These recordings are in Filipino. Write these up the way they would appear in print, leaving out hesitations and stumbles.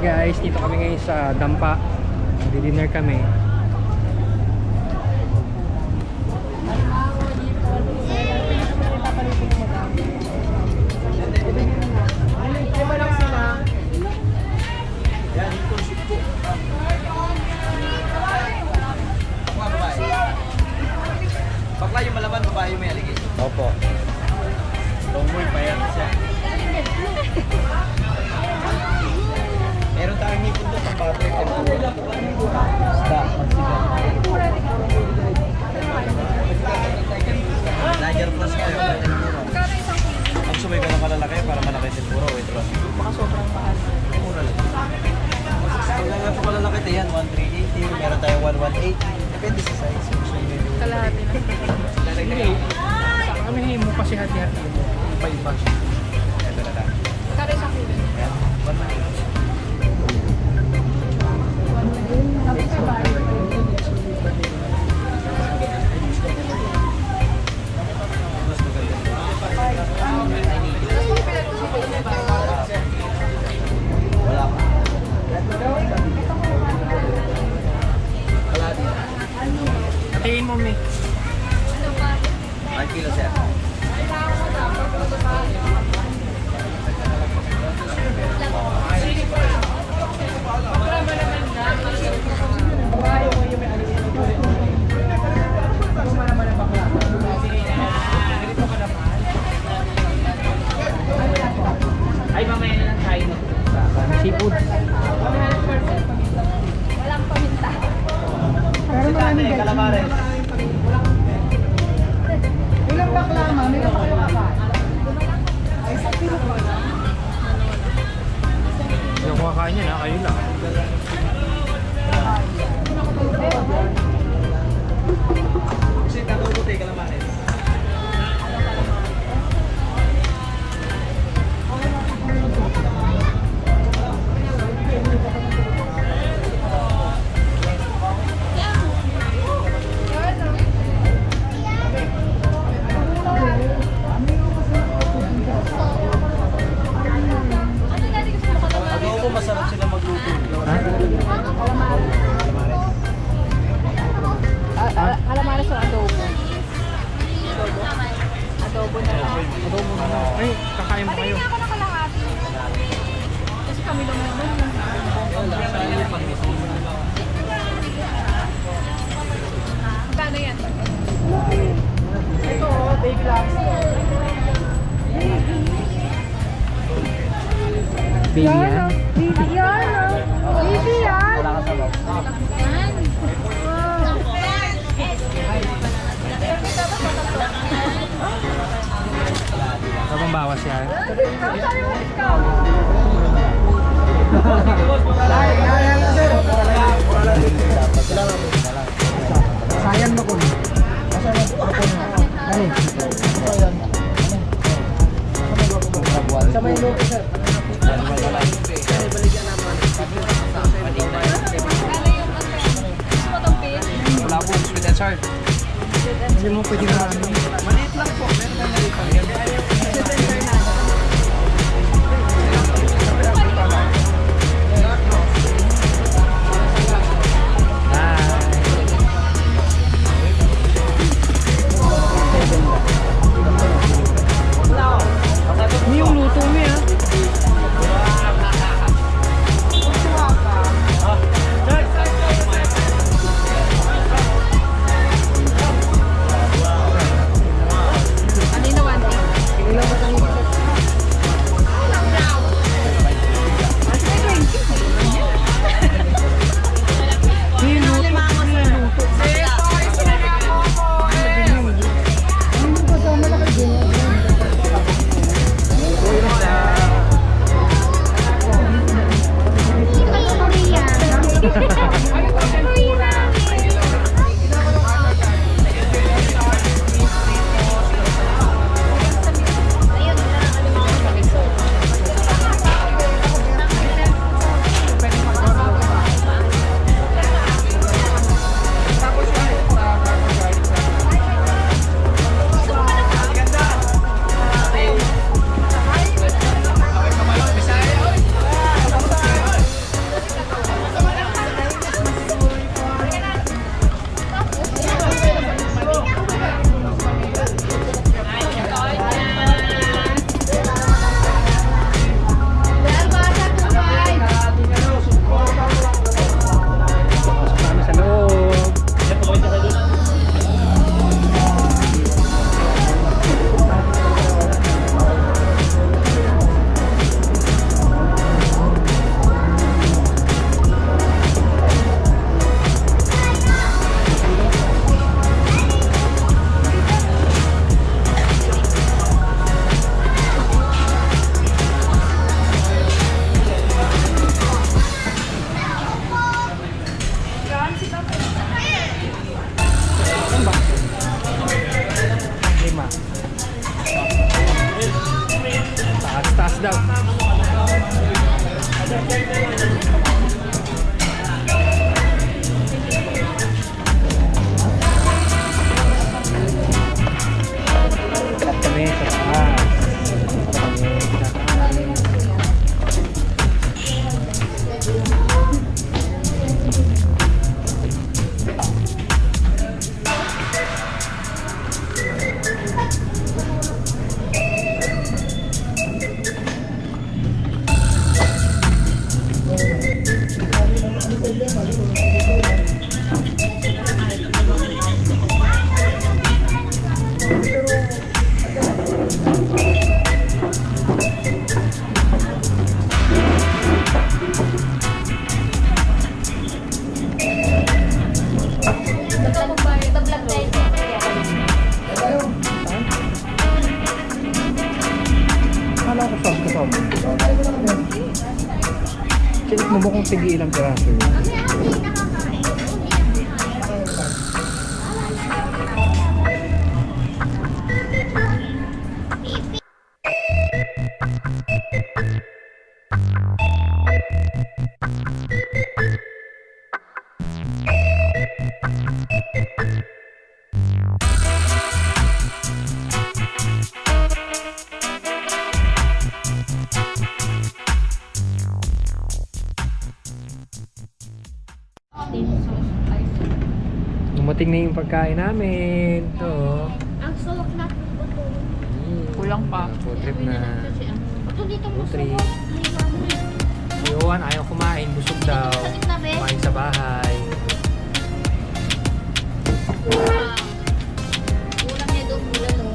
Hi guys, dito kami ngayon sa Dampa. Di-dinner kami. Bakla yung malaman, babae may aligay. Opo. Tomboy pa yan siya. Meron tayong nipon doon sa baboy. Isda, magsigan. Lager plus kayo. Pag sumay ka ng malalaki para malaki din puro. Ito lang. Baka sobrang mahal. Mura lang. Pag nga po malalaki ito yan, 1,380. Meron tayong 1,180. Depende sa size. Kalahati na. Hindi. Kami mo kasi hati-hati mo. Iba-iba. Ito na lang. Kare sa kulo. Ayan, 1,180. Wala pa. Hatiin mo, me. 5 kilo, sir. Ay, mamaya na lang tayo. Seafood. Walang paminta. Pero maraming calamares. Ilang bakla, ma'am? Ilang bakla ka? Ay, sa kilo ko. Yung kumakain niya na, kayo lang. Kasi tato tayo calamares. Adobo, masarap sila magluto. Ha? Calamares o adobo? Adobo na lang. Adobo na lang. Ay, kakain mo kayo. Patingin ako ng kalahati. Kasi kami lang naman. Magkano yan? Ito, baby lobster. Baby yan. Baby yan. Baby yan. Wala ka sa loob. Kapang bawas yan. Sayang mo ko. Ano? Sa may luto, sir. Wala po, sweet and sour. Hindi mo pwede na ano. Maliit lang po. Meron tayong maliit lang. Hindi yung luto mo yan. Ano yung nawanti? Tikmo mo kung tigi ilang piraso yun. Kasi ako hindi nakakain. Dumating na yung pagkain namin. Ito. Ang sulok na ito. Kulang pa. Food trip na. Ito dito mo Food trip. sulok. Si Juan ayaw kumain. Busog daw. Kumain sa bahay. Ulam niya doon, ulam o.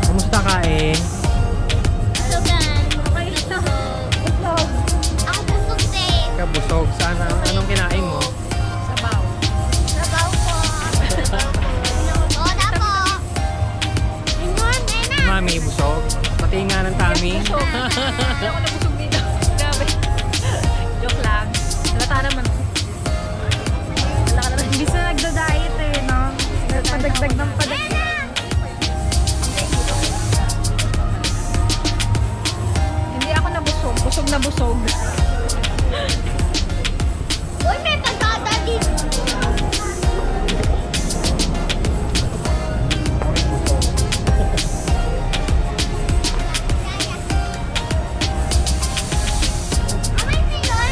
Kamusta kain? Sugan. Okay lang. Busog. Ako busog din. Kabusog. Sana anong kinain mo? Sabaw. Sabaw po. Soda po. Ingon, Ena. Mami, busog. Pati nga ng tummy. Hindi ako nabusog dito. Grabe. Joke lang. Halata naman. Wala ka naman. Hindi sila nagda-diet eh, no? Padagdag ng padagdag. Hindi ako nabusog. Busog na busog. Uy, may pagkada dito.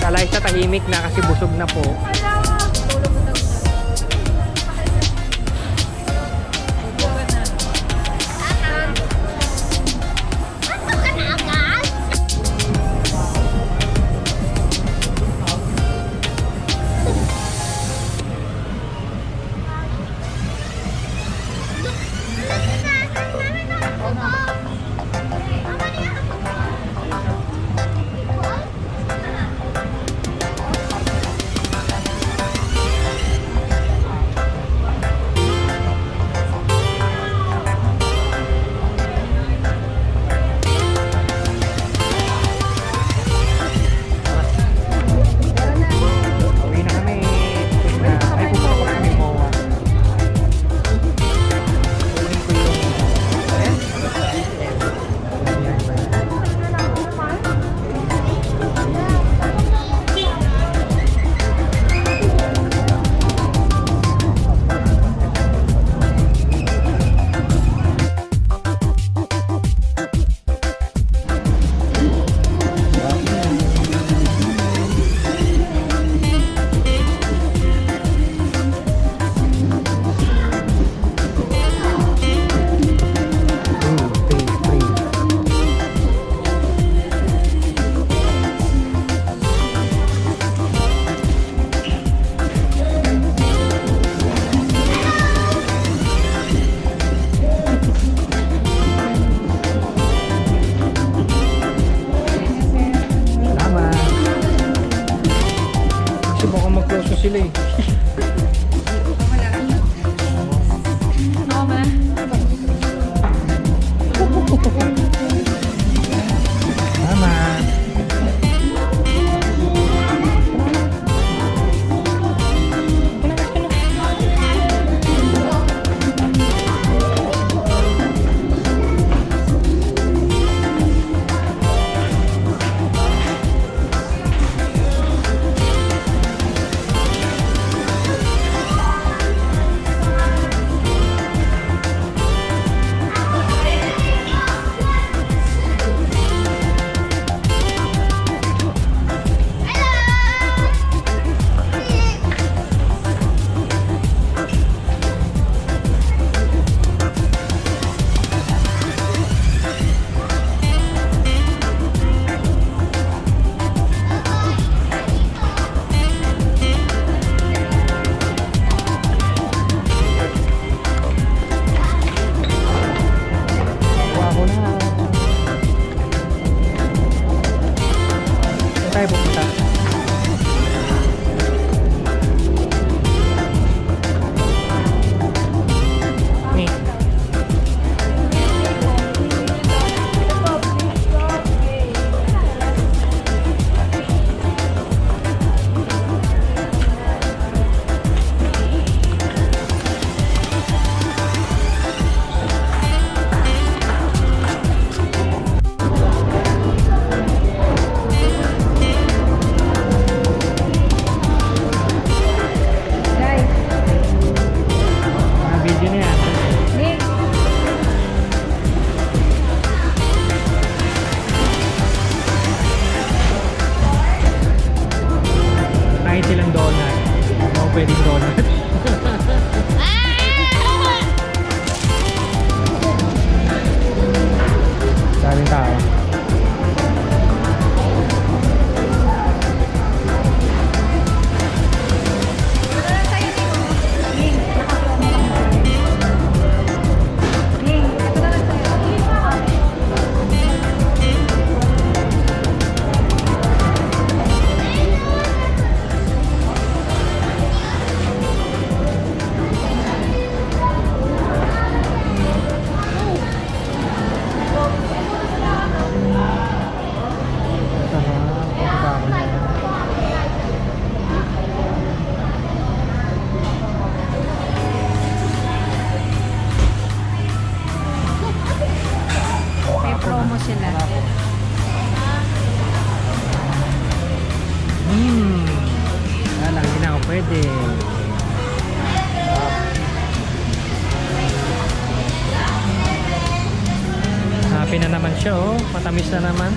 Kalay sa tahimik na kasi busog na po. Tulog mo daw siya. Ano ka na agad? sila. Wala, hindi na ako pwede. Happy na naman siya, oh. Matamis na naman.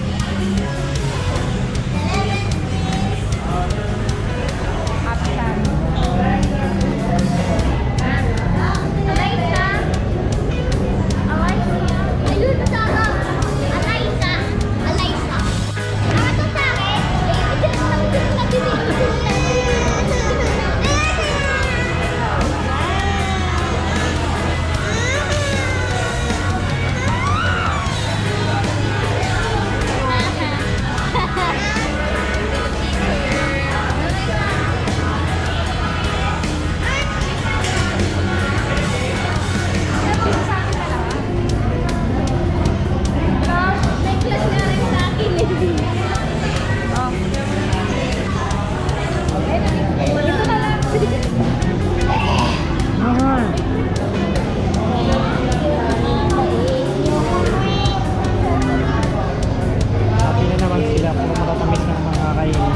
Happy na naman sila kung matatamis ng mga kakainin.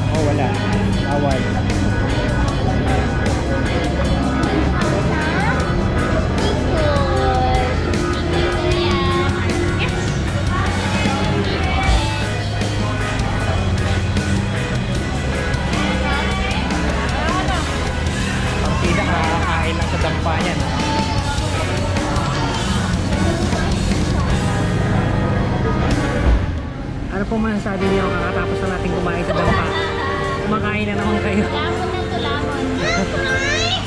Oh, wala. Awal. Partida, kakakain lang sa dampa yan. Ano po masasabi niyo kakatapos na natin kumain sa dampa? Kumakain na naman kayo. Lamon na to, lamon.